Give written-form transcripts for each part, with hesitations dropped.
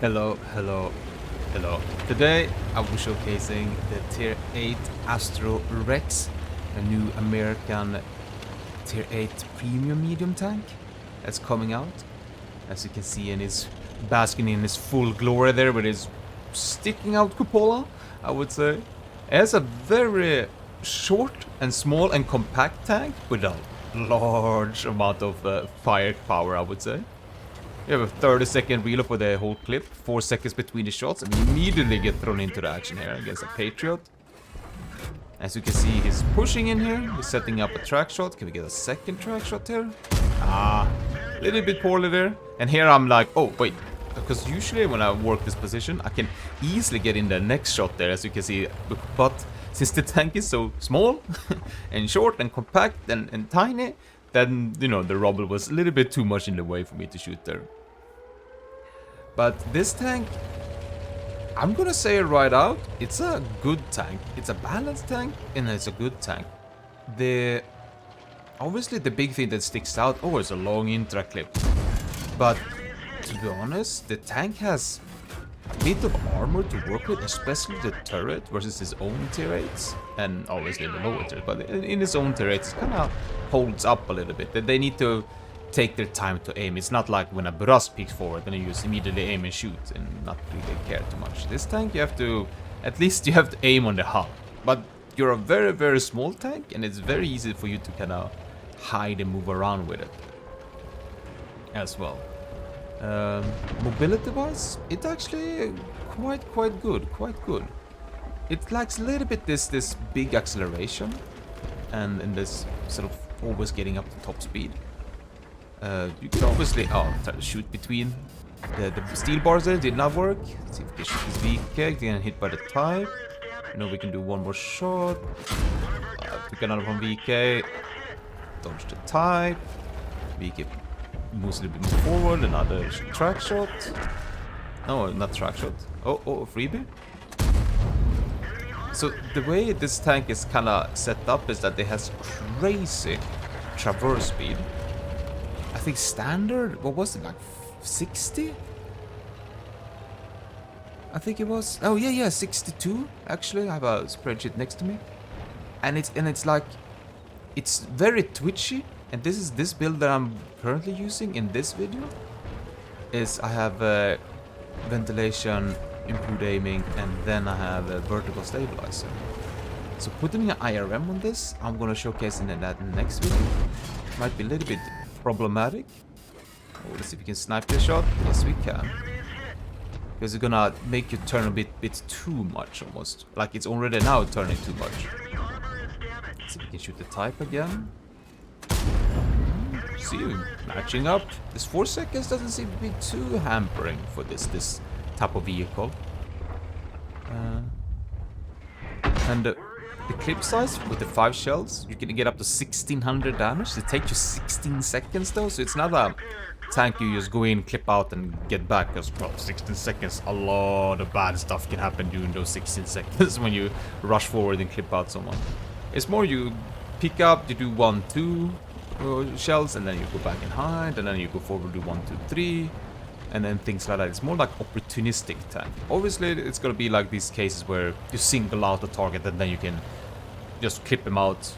Hello, hello, hello. Today I will be showcasing the Tier 8 Astro Rex, a new American Tier 8 premium medium tank that's coming out. As you can see, and he's basking in his full glory there with his sticking out cupola, I would say. It has a very short and small and compact tank with a large amount of firepower, I would say. You have a 30-second reload for the whole clip, 4 seconds between the shots, and immediately get thrown into the action here against a Patriot. As you can see, he's pushing in here, he's setting up a track shot. Can we get a second track shot here? A little bit poorly there. And here I'm like, oh, wait. Because usually when I work this position, I can easily get in the next shot there, as you can see. But since the tank is so small, and short, and compact, and tiny, then, you know, the rubble was a little bit too much in the way for me to shoot there. But this tank, I'm gonna say it right out, it's a good tank. It's a balanced tank, and it's a good tank. Obviously the big thing that sticks out, oh, it's a long intra clip. But to be honest, the tank has a bit of armor to work with, especially the turret versus his own tier 8s, and obviously the lower turret, but in his own tier 8s, it kind of holds up a little bit. They need to take their time to aim. It's not like when a Burras peeks forward, then you just immediately aim and shoot and not really care too much. This tank, you have to, at least you have to aim on the hull. But you're a very, very small tank, and it's very easy for you to kind of hide and move around with it as well. Mobility-wise, it's actually quite good, It lacks a little bit this big acceleration, and this sort of always getting up to top speed. You can obviously try to shoot between the steel bars there. Did not work. Let's see if we can shoot his VK, getting hit by the type. You know, we can do one more shot. Pick another one VK. Dodge the type. VK moves a little bit more forward, another track shot. No, not track shot. Oh, freebie. So the way this tank is kind of set up is that it has crazy traverse speed. I think standard, what was it, like 60? I think it was, oh yeah, 62 actually. I have a spreadsheet next to me. And it's like, it's very twitchy. And this build that I'm currently using in this video is I have ventilation, improved aiming, and then I have a vertical stabilizer. So putting an IRM on this, I'm gonna showcase in that next video. Might be a little bit problematic. Oh, let's see if we can snipe this shot. Yes, we can. Because it's gonna make you turn a bit too much almost. Like it's already now turning too much. Let's see if we can shoot the type again. See, matching up. This 4 seconds doesn't seem to be too hampering for this type of vehicle. And the clip size with the 5 shells, you can get up to 1600 damage. It takes you 16 seconds though, so it's not a tank you just go in, clip out, and get back. Because, well, 16 seconds, a lot of bad stuff can happen during those 16 seconds when you rush forward and clip out someone. It's more you pick up, you do 1, 2 shells, and then you go back and hide, and then you go forward, do 1, 2, 3, and then things like that. It's more like opportunistic tank. Obviously, it's gonna be like these cases where you single out a target and then you can just clip them out,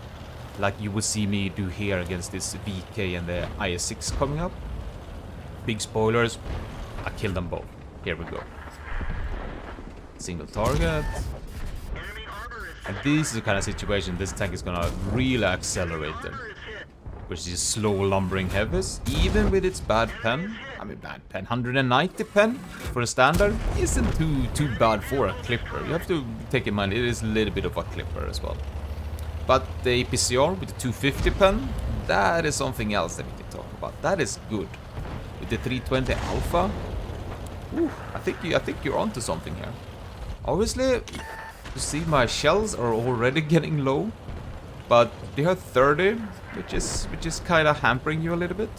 like you would see me do here against this VK and the IS-6 coming up. Big spoilers, I killed them both. Here we go. Single target. And this is the kind of situation this tank is gonna really accelerate them. Which is slow lumbering heavies, even with its bad pen. I mean, bad pen, 190 pen for a standard isn't too bad for a clipper. You have to take in mind it is a little bit of a clipper as well. But the APCR with the 250 pen, that is something else that we can talk about. That is good. With the 320 Alpha, I think you're onto something here. Obviously, you see my shells are already getting low, but they have 30. Which is kind of hampering you a little bit.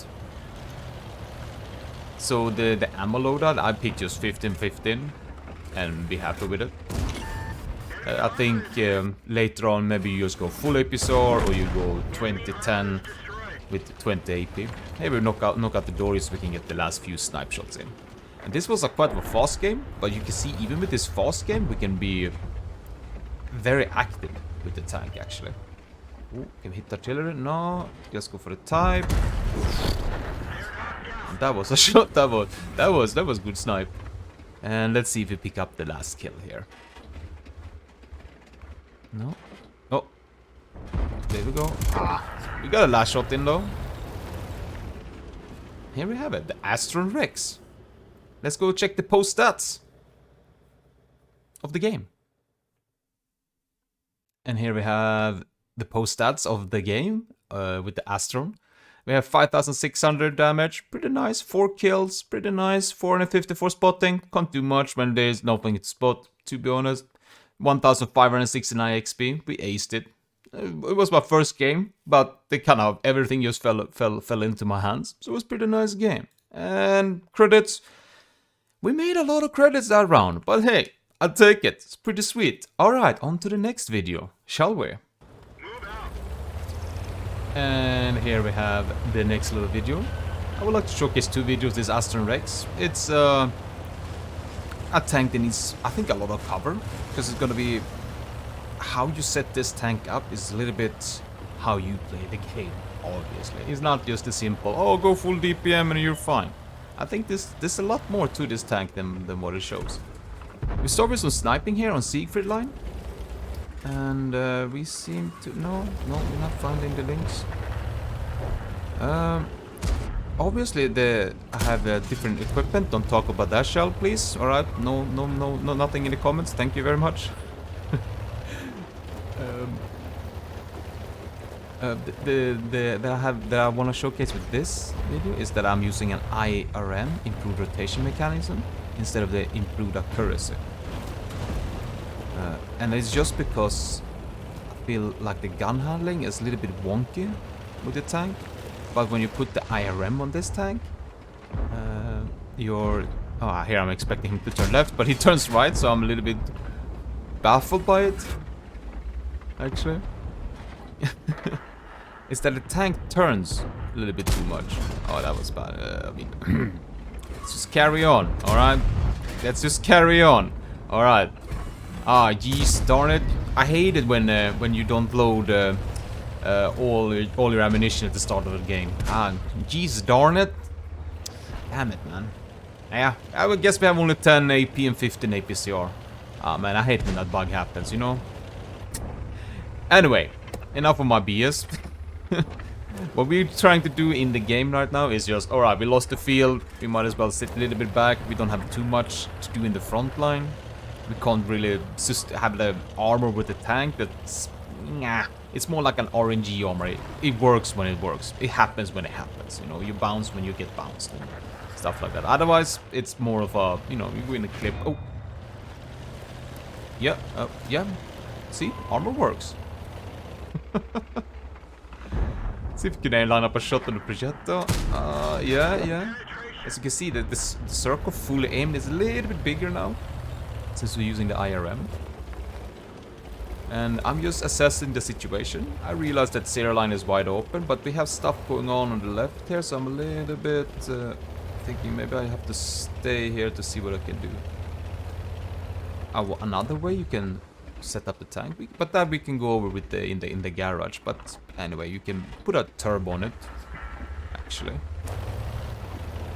So the ammo loadout, I picked just 15-15 and be happy with it. I think later on maybe you just go full APCR or you go 20-10 with 20 AP. Maybe we knock out the door so we can get the last few snipe shots in. And this was a quite a fast game, but you can see even with this fast game, we can be very active with the tank actually. Ooh, can we hit artillery? No, just go for the type. That was a shot. That was good snipe. And let's see if we pick up the last kill here. No. Oh. There we go. Ah. We got a last shot in though. Here we have it. The Astron Rex. Let's go check the post stats of the game. And here we have the post stats of the game with the Astron. We have 5,600 damage, pretty nice. 4 kills, pretty nice. 454 spotting, can't do much when there's nothing to spot, to be honest. 1,569 XP, we aced it. It was my first game, but the kind of everything just fell into my hands. So it was a pretty nice game. And credits, we made a lot of credits that round, but hey, I'll take it. It's pretty sweet. Alright, on to the next video, shall we? And here we have the next little video. I would like to showcase 2 videos. This Astron Rex. It's a tank that needs, I think, a lot of cover, because it's gonna be how you set this tank up is a little bit how you play the game. Obviously, it's not just a simple "oh, go full DPM and you're fine." I think there's a lot more to this tank than what it shows. We start with some sniping here on Siegfried line. And we seem to... No, we're not finding the links. Obviously, I have different equipment. Don't talk about that, shell, please. Alright, no, nothing in the comments. Thank you very much. That I want to showcase with this video is that I'm using an IRM, improved rotation mechanism, instead of the improved accuracy. And it's just because I feel like the gun handling is a little bit wonky with the tank. But when you put the IRM on this tank, oh, here I'm expecting him to turn left, but he turns right, so I'm a little bit baffled by it. Actually. Is that the tank turns a little bit too much. Oh, that was bad. I mean, let's just carry on, alright? Let's just carry on, alright. Ah, jeez, darn it. I hate it when you don't load all your ammunition at the start of the game. Ah, jeez, darn it. Damn it, man. Yeah, I would guess we have only 10 AP and 15 APCR. Ah, man, I hate when that bug happens, you know? Anyway, enough of my BS. What we're trying to do in the game right now is just, alright, we lost the field. We might as well sit a little bit back. We don't have too much to do in the front line. We can't really just have the armor with the tank. That's... nah. It's more like an RNG armor. It works when it works. It happens when it happens. You know, you bounce when you get bounced and stuff like that. Otherwise, it's more of a, you know, you go in a clip. Oh. Yeah, yeah. See? Armor works. See if we can line up a shot on the projectile. Yeah. As you can see, the circle fully aimed is a little bit bigger now, since we're using the IRM. And I'm just assessing the situation. I realize that zero line is wide open, but we have stuff going on the left here, so I'm a little bit thinking maybe I have to stay here to see what I can do. Another way you can set up the tank, but that we can go over with in the garage. But anyway, you can put a turbo on it, actually,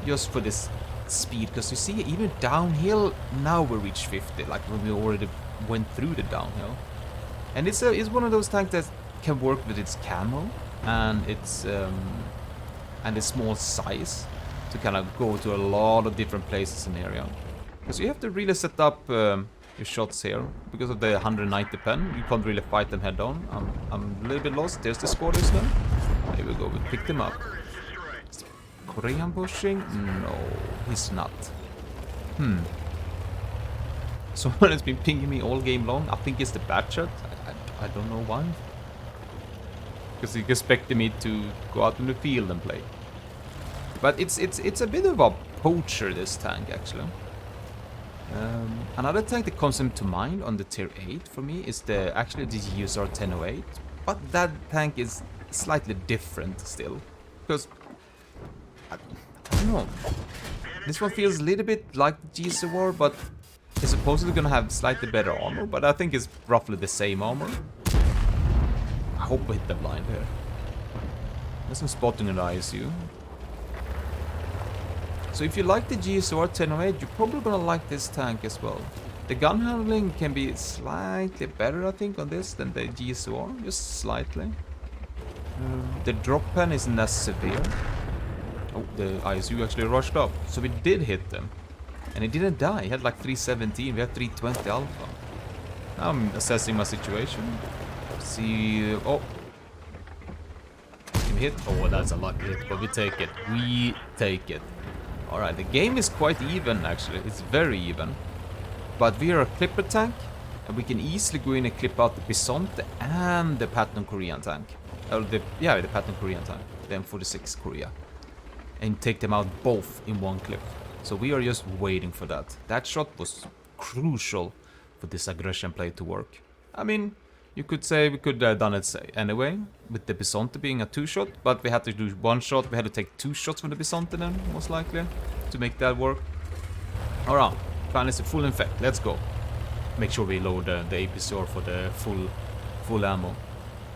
just for this speed, because you see even downhill now we reach 50, like when we already went through the downhill. And it's one of those tanks that can work with its camo and its small size to kind of go to a lot of different places in the area. Because you have to really set up your shots here because of the 190 pen. You can't really fight them head on. I'm a little bit lost. There's the squatters now. Here we go. We picked them up. Is Korean pushing? No, he's not. Someone has been pinging me all game long. I think it's the Batchat. I don't know why. Because he expected me to go out in the field and play. But it's a bit of a poacher, this tank, actually. Another tank that comes into mind on the tier 8 for me is actually the GSR 1008. But that tank is slightly different still. because I don't know. This one feels a little bit like the GSOR, but it's supposedly gonna have slightly better armor, but I think it's roughly the same armor. I hope we hit the blind here. There's some spotting in the ISU. So if you like the GSOR 1008, you're probably gonna like this tank as well. The gun handling can be slightly better, I think, on this than the GSOR, just slightly. The drop pen isn't as severe. Oh, the ISU actually rushed up, so we did hit them. And he didn't die, he had like 317, we had 320 alpha. Now I'm assessing my situation. See, oh. Can we hit? Oh, that's a lucky hit, but we take it. We take it. Alright, the game is quite even actually, it's very even. But we are a clipper tank, and we can easily go in and clip out the Bisonte and the Patton Korean tank. The Patton Korean tank, the M46 Korea. And take them out both in one clip. So we are just waiting for that. That shot was crucial for this aggression play to work. I mean, you could say we could have done it anyway, with the Bisonte being a 2-shot, but we had to do 1 shot, we had to take 2 shots from the Bisonte then, most likely, to make that work. Alright, plan is full effect, let's go. Make sure we load the APCR for the full ammo.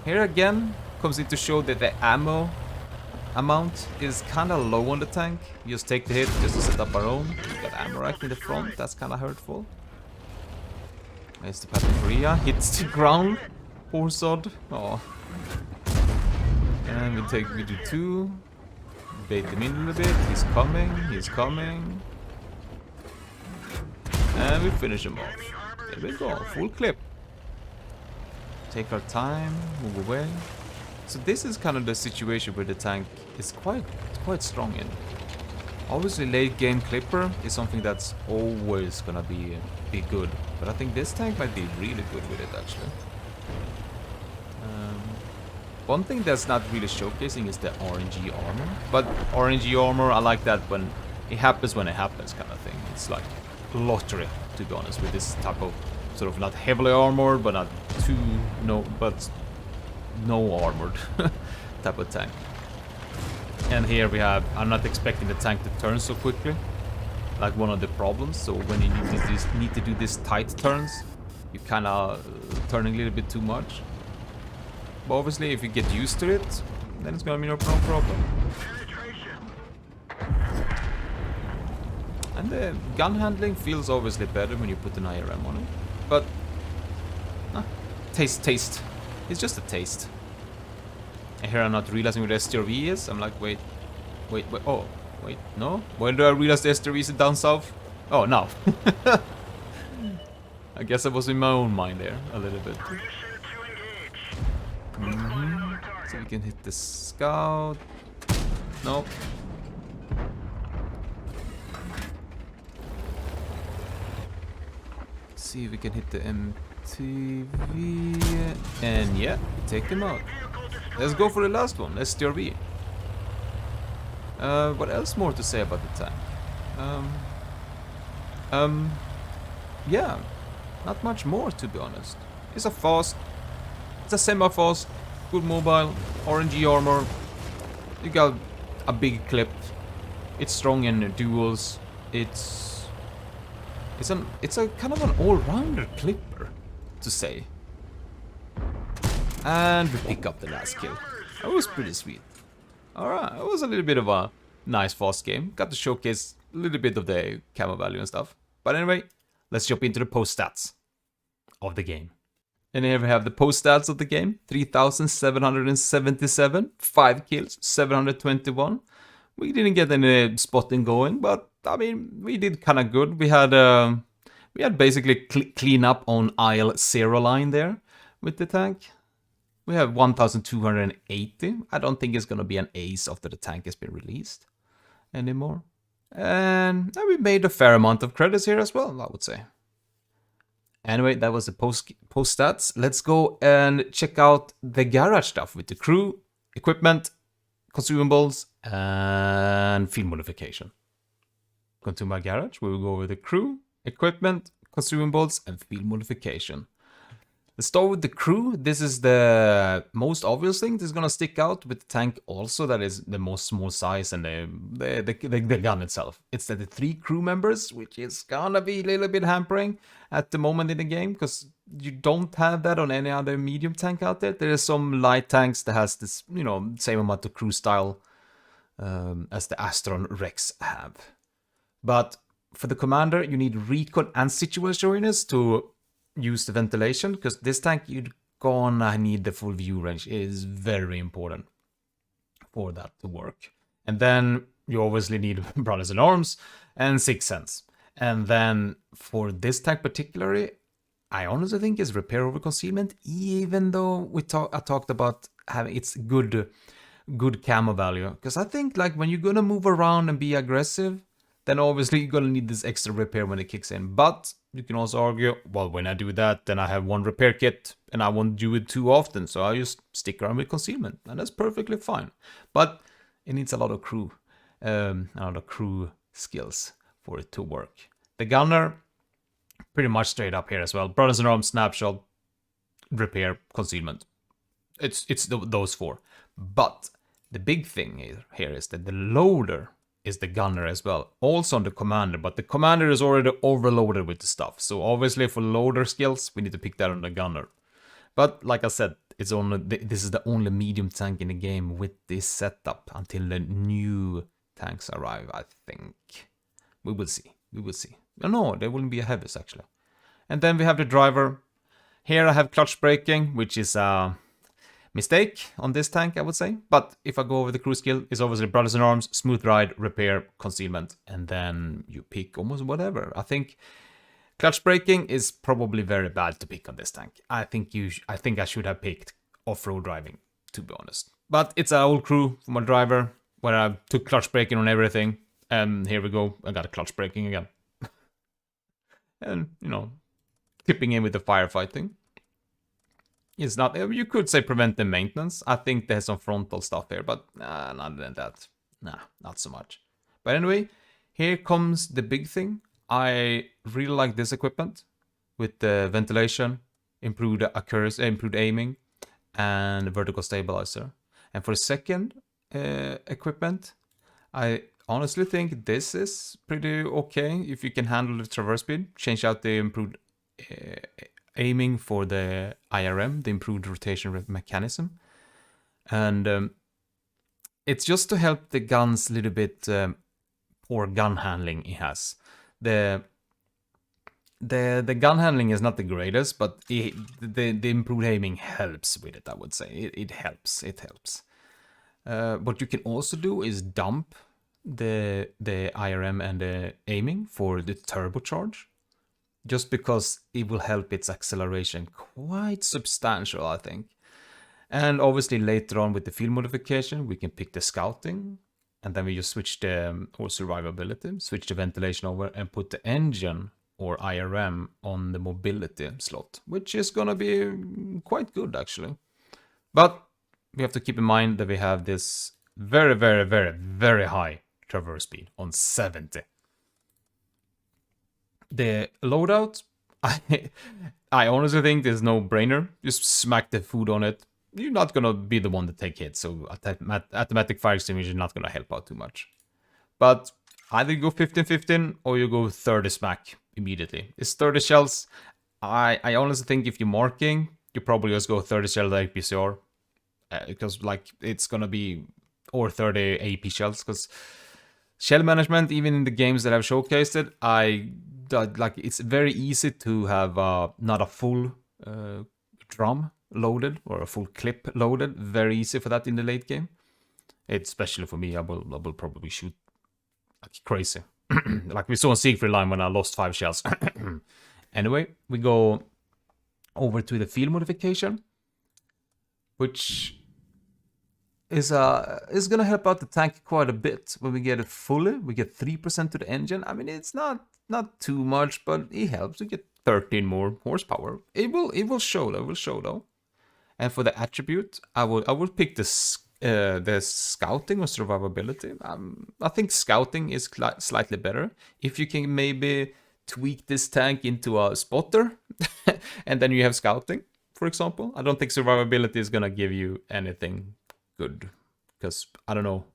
Here again, comes in to show that the ammo amount is kind of low on the tank. You just take the hit just to set up our own. We got ammo rack in the front, that's kind of hurtful. There's the Patton Korea, hits the ground. Poor sod. Oh. And we do 2. Bait him in a little bit. He's coming. And we finish him off. There we go, full clip. Take our time, move away. So this is kind of the situation where the tank is quite strong in. Obviously late game clipper is something that's always gonna be good, but I think this tank might be really good with it actually. One thing that's not really showcasing is the RNG armor, but RNG armor, I like that when it happens kind of thing. It's like lottery, to be honest, with this type of sort of not heavily armored, but not too no armored type of tank. And here we have, I'm not expecting the tank to turn so quickly, like one of the problems. So when you need to do these tight turns, you kind of turning a little bit too much. But obviously if you get used to it, then it's gonna be no problem. And the gun handling feels obviously better when you put an IRM on it. But taste. It's just a taste. And here I'm not realizing where the STRV is. I'm like, wait, oh, wait, no? When do I realize the STRV is down south? Oh, now. I guess I was in my own mind there, a little bit. So we can hit the scout. No. See if we can hit the MTV. And yeah, take them out. Let's go for the last one, STRV. What else more to say about the tank? Yeah, not much more to be honest. It's a semi-fast, good mobile, RNG armor. You got a big clip. It's strong in duels. It's a kind of an all-rounder clipper, to say. And we pick up the last kill. That was pretty sweet. Alright, it was a little bit of a nice fast game. Got to showcase a little bit of the camo value and stuff. But anyway, let's jump into the post stats of the game. And here we have the post stats of the game. 3,777, 5 kills, 721. We didn't get any spotting going, but I mean, we did kind of good. We had basically clean up on aisle 0 line there with the tank. We have 1,280. I don't think it's going to be an ace after the tank has been released anymore. And we made a fair amount of credits here as well, I would say. Anyway, that was the post stats. Let's go and check out the garage stuff with the crew, equipment, consumables, and field modification. Go to my garage. We will go over the crew, equipment, consumables, and field modification. Let's start with the crew. This is the most obvious thing that's gonna stick out with the tank also, that is the most small size, and the gun itself. It's the 3 crew members, which is gonna be a little bit hampering at the moment in the game, because you don't have that on any other medium tank out there. There are some light tanks that has this, you know, same amount of crew style as the Astron Rex have. But for the commander, you need recon and situation awareness to use the ventilation, because this tank you're gonna need the full view range. It is very important for that to work. And then you obviously need Brothers in Arms and Sixth Sense. And then for this tank particularly, I honestly think is repair over concealment, even though I talked about having its good camo value. Because I think like when you're gonna move around and be aggressive, then obviously you're gonna need this extra repair when it kicks in. But you can also argue, well, when I do that, then I have 1 repair kit and I won't do it too often, so I just stick around with concealment, and that's perfectly fine. But it needs a lot of crew skills for it to work. The gunner, pretty much straight up here as well. Brothers in Arms, snapshot, repair, concealment. It's those 4. But the big thing here is that the loader is the gunner as well. Also on the commander, but the commander is already overloaded with the stuff. So obviously for loader skills, we need to pick that on the gunner. But like I said, this is the only medium tank in the game with this setup until the new tanks arrive, I think. We will see. No, there wouldn't be a heavies actually. And then we have the driver. Here I have clutch braking, which is mistake on this tank, I would say. But if I go over the crew skill, it's obviously Brothers in Arms, smooth ride, repair, concealment, and then you pick almost whatever. I think clutch braking is probably very bad to pick on this tank. I think I should have picked off-road driving, to be honest. But it's an old crew for my driver, where I took clutch braking on everything, and here we go. I got a clutch braking again, and you know, tipping in with the firefighting. It's not, you could say preventive maintenance. I think there's some frontal stuff here, but other than that, not so much. But anyway, here comes the big thing. I really like this equipment with the ventilation, improved accuracy, improved aiming, and vertical stabilizer. And for the second equipment, I honestly think this is pretty okay if you can handle the traverse speed. Change out the improved aiming for the IRM, the improved rotation mechanism. And it's just to help the guns a little bit poor gun handling it has. The gun handling is not the greatest, but the improved aiming helps with it, I would say. It helps. What you can also do is dump the IRM and the aiming for the turbocharge, just because it will help its acceleration quite substantial, I think. And obviously later on with the field modification, we can pick the scouting, and then we just switch the or survivability, switch the ventilation over, and put the engine or IRM on the mobility slot, which is gonna be quite good actually. But we have to keep in mind that we have this very, very, very, very high traverse speed on 70. The loadout, I honestly think there's no brainer. Just smack the food on it. You're not gonna be the one to take hits, so automatic fire extinguisher is not gonna help out too much. But either you go 15-15 or you go 30 smack immediately. It's 30 shells. I honestly think if you're marking, you probably just go 30 shells APCR. Because like it's gonna be, or 30 AP shells, because shell management, even in the games that I've showcased it, like it's very easy to have not a full drum loaded or a full clip loaded. Very easy for that in the late game. It's especially for me. I will probably shoot like crazy, like we saw on Siegfried line when I lost 5 shells. Anyway, we go over to the field modification, which is gonna help out the tank quite a bit. When we get it fully, we get 3% to the engine. I mean, it's not too much, but it helps. We get 13 more horsepower. It will show though. And for the attribute, I will pick the scouting or survivability. I think scouting is slightly better. If you can maybe tweak this tank into a spotter, and then you have scouting. for example. I don't think survivability is gonna give you anything good, because I don't know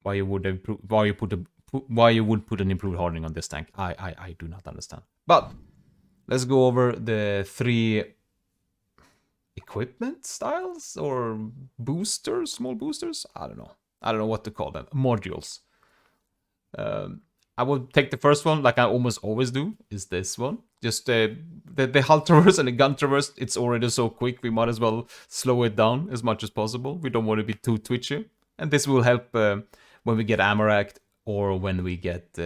why you would improve, why you would put an improved hardening on this tank. I do not understand. But let's go over the 3 equipment styles or boosters, small boosters. I don't know what to call them. Modules. I will take the first one, like I almost always do, is this one. Just the hull traverse and the gun traverse, it's already so quick, we might as well slow it down as much as possible. We don't want to be too twitchy. And this will help when we get ammo racked, or when we get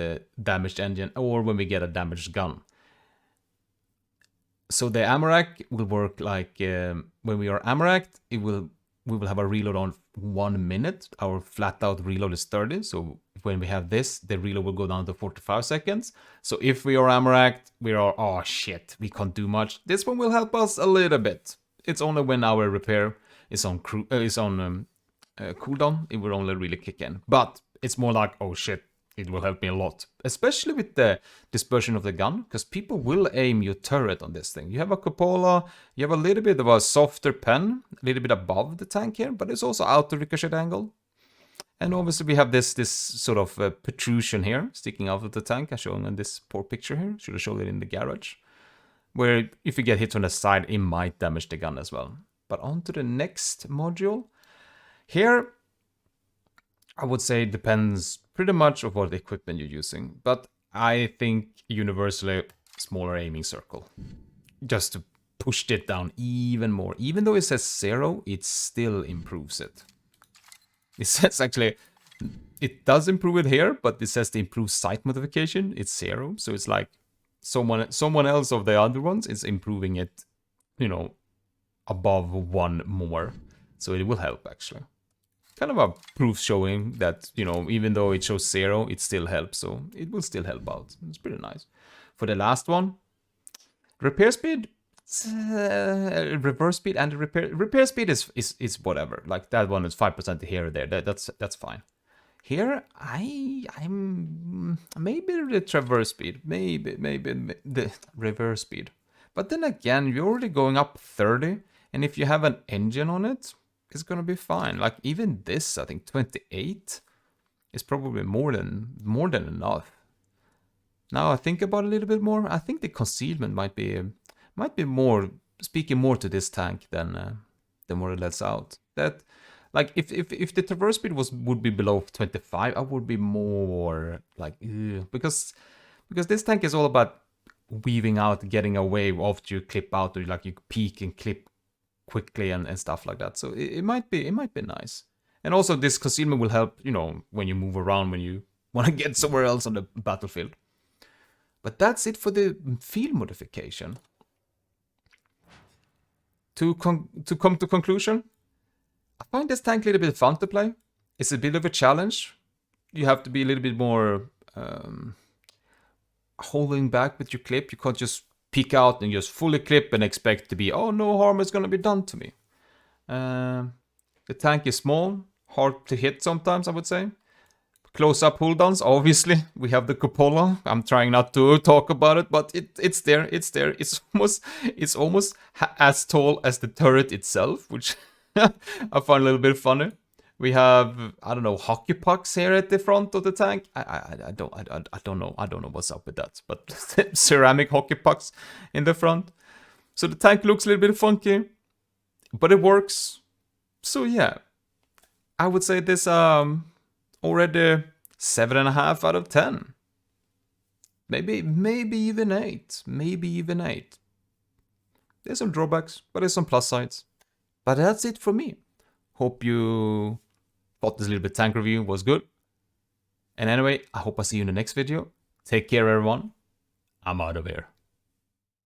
damaged engine, or when we get a damaged gun. So the ammo rack will work like when we are ammo racked, we will have a reload on 1 minute. Our flat out reload is 30. So when we have this, the reload will go down to 45 seconds. So if we are ammo racked, we are, oh shit, we can't do much. This one will help us a little bit. It's only when our repair is on cooldown, it will only really kick in. But it's more like, oh shit, it will help me a lot. Especially with the dispersion of the gun, because people will aim your turret on this thing. You have a cupola, you have a little bit of a softer pen, a little bit above the tank here, but it's also out the ricochet angle. And obviously we have this sort of protrusion here, sticking out of the tank, as shown in this poor picture here. Should have showed it in the garage. Where if you get hit on the side, it might damage the gun as well. But on to the next module. Here, I would say it depends pretty much of what equipment you're using. But I think universally, smaller aiming circle. Just to push it down even more. Even though it says 0, it still improves it. It says actually, it does improve it here, but it says the improved sight modification, it's 0. So it's like someone else of the other ones is improving it, you know, above 1 more. So it will help actually. Kind of a proof showing that, you know, even though it shows 0, it still helps. So it will still help out. It's pretty nice. For the last one, repair speed, reverse speed and repair speed is whatever. Like that one is 5% here or there. That's fine. Here I'm maybe the traverse speed, maybe the reverse speed. But then again, you're already going up 30, and if you have an engine on it, it's gonna be fine. Like even this, I think 28 is probably more than enough. Now I think about it a little bit more. I think the concealment might be more speaking more to this tank than what it lets out. That like if the traverse speed would be below 25, I would be more like because this tank is all about weaving out, getting away after you clip out, or like you peek and clip quickly and stuff like that. So it might be nice. And also this concealment will help, you know, when you move around, when you want to get somewhere else on the battlefield. But that's it for the field modification. To come to conclusion, I find this tank a little bit fun to play. It's a bit of a challenge. You have to be a little bit more holding back with your clip. You can't just peek out and just fully clip and expect to be, oh, no harm is going to be done to me. The tank is small, hard to hit sometimes, I would say. Close-up cooldowns, obviously. We have the cupola. I'm trying not to talk about it, but it's there. It's there. It's almost as tall as the turret itself, which I find a little bit funny. We have, I don't know, hockey pucks here at the front of the tank. I don't know what's up with that, but ceramic hockey pucks in the front. So the tank looks a little bit funky, but it works. So yeah, I would say this already 7.5 out of 10. Maybe even 8. Maybe even 8. There's some drawbacks, but there's some plus sides. But that's it for me. Hope you thought this little bit tank review was good. And anyway, I hope I see you in the next video. Take care, everyone. I'm out of here.